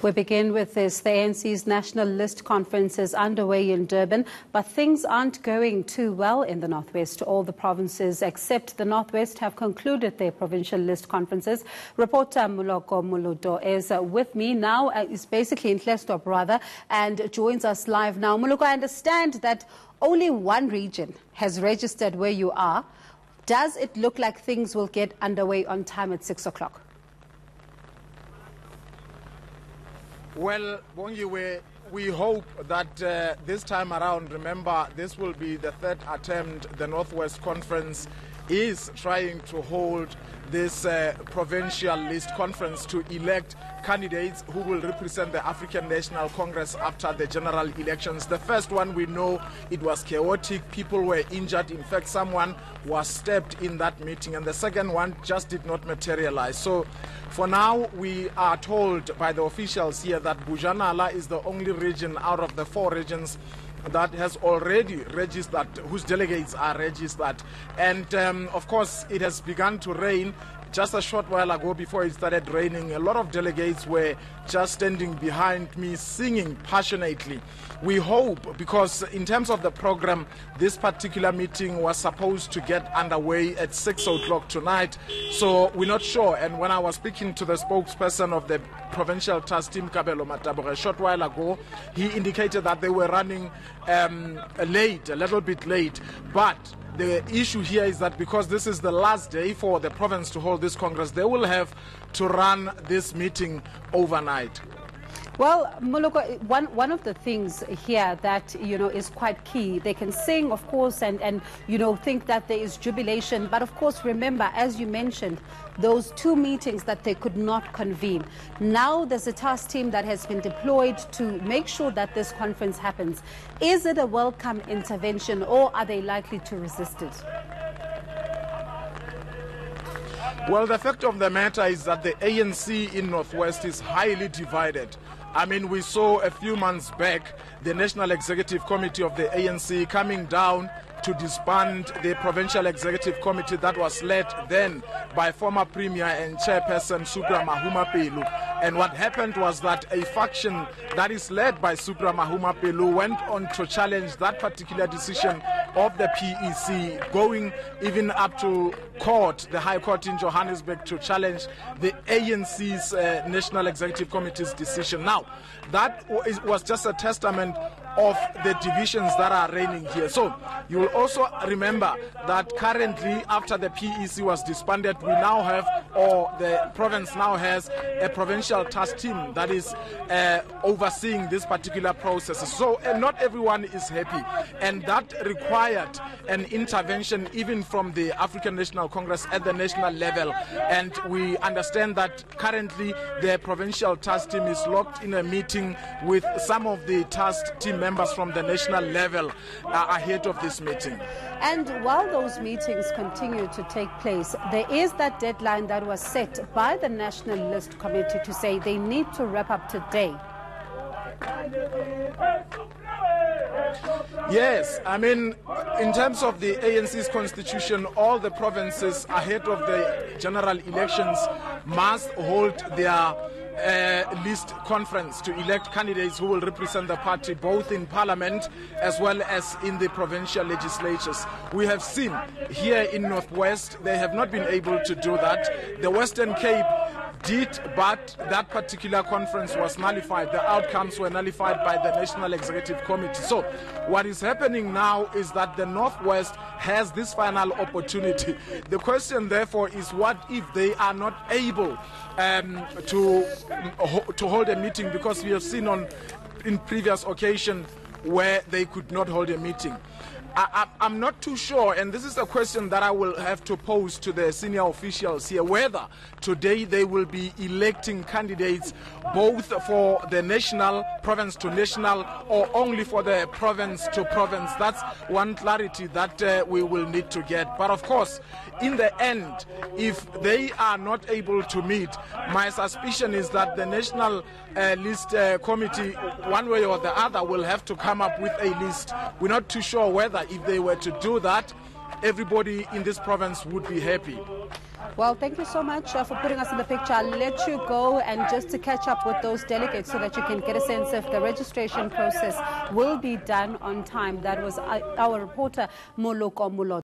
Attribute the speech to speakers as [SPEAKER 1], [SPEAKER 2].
[SPEAKER 1] We begin with this. The ANC's National List Conference is underway in Durban, but things aren't going too well in the Northwest. All the provinces except the Northwest have concluded their provincial list conferences. Reporter Muloko Muludo is with me now, is basically in Kleistop rather, and joins us live now. Muloko, I understand that only one region has registered where you are. Does it look like things will get underway on time at 6 o'clock?
[SPEAKER 2] Well, Bongiwe, we hope that this time around, remember, this will be the third attempt the Northwest Conference is trying to hold this provincial list conference to elect candidates who will represent the African National Congress after the general elections. The first one, we know it was chaotic. People were injured. In fact, someone was stabbed in that meeting. And the second one just did not materialize. So for now, we are told by the officials here that Bujanala is the only region out of the 4 regions that has already registered, whose delegates are registered. And of course, it has begun to rain. Just a short while ago, before it started raining, a lot of delegates were just standing behind me, singing passionately. We hope, because in terms of the program, this particular meeting was supposed to get underway at 6 o'clock tonight. So we're not sure. And when I was speaking to the spokesperson of the provincial task team, Kabelo Matabore, a short while ago, he indicated that they were running late, a little bit late. But the issue here is that because this is the last day for the province to hold this Congress, they will have to run this meeting overnight.
[SPEAKER 1] Well, Moloko, one of the things here that, is quite key, they can sing, of course, and think that there is jubilation. But, of course, remember, as you mentioned, those 2 meetings that they could not convene. Now there's a task team that has been deployed to make sure that this conference happens. Is it a welcome intervention, or are they likely to resist it?
[SPEAKER 2] Well, the fact of the matter is that the ANC in Northwest is highly divided. I mean, we saw a few months back the National Executive Committee of the ANC coming down to disband the Provincial Executive Committee that was led then by former Premier and Chairperson Supra Mahumapelo. And what happened was that a faction that is led by Supra Mahumapelo went on to challenge that particular decision of the PEC, going even up to court, the High Court in Johannesburg, to challenge the ANC's National Executive Committee's decision. Now, that was just a testament of the divisions that are reigning here. So you will also remember that currently, after the PEC was disbanded, we now have, or the province now has, a provincial task team that is overseeing this particular process. So not everyone is happy, and that required an intervention even from the African National Congress at the national level. And we understand that currently the provincial task team is locked in a meeting with some of the task team members from the national level ahead of this meeting.
[SPEAKER 1] And while those meetings continue to take place, there is that deadline that was set by the National List Committee to say they need to wrap up today.
[SPEAKER 2] Yes, I mean, in terms of the ANC's constitution, all the provinces ahead of the general elections must hold their list conference to elect candidates who will represent the party both in parliament as well as in the provincial legislatures. We have seen here in Northwest they have not been able to do that. The Western Cape did, but that particular conference was nullified. The outcomes were nullified by the National Executive Committee. So what is happening now is that the Northwest has this final opportunity. The question therefore is, what if they are not able to hold a meeting, because we have seen in previous occasions where they could not hold a meeting. I'm not too sure, and this is a question that I will have to pose to the senior officials here, whether today they will be electing candidates both for the national, province to national, or only for the province to province. That's one clarity that we will need to get. But of course, in the end, if they are not able to meet, my suspicion is that the National List Committee, one way or the other, will have to come up with a list. We're not too sure whether if they were to do that, everybody in this province would be happy.
[SPEAKER 1] Well, thank you so much for putting us in the picture. I'll let you go and just to catch up with those delegates so that you can get a sense if the registration process will be done on time. That was our reporter, Moloko Mulo.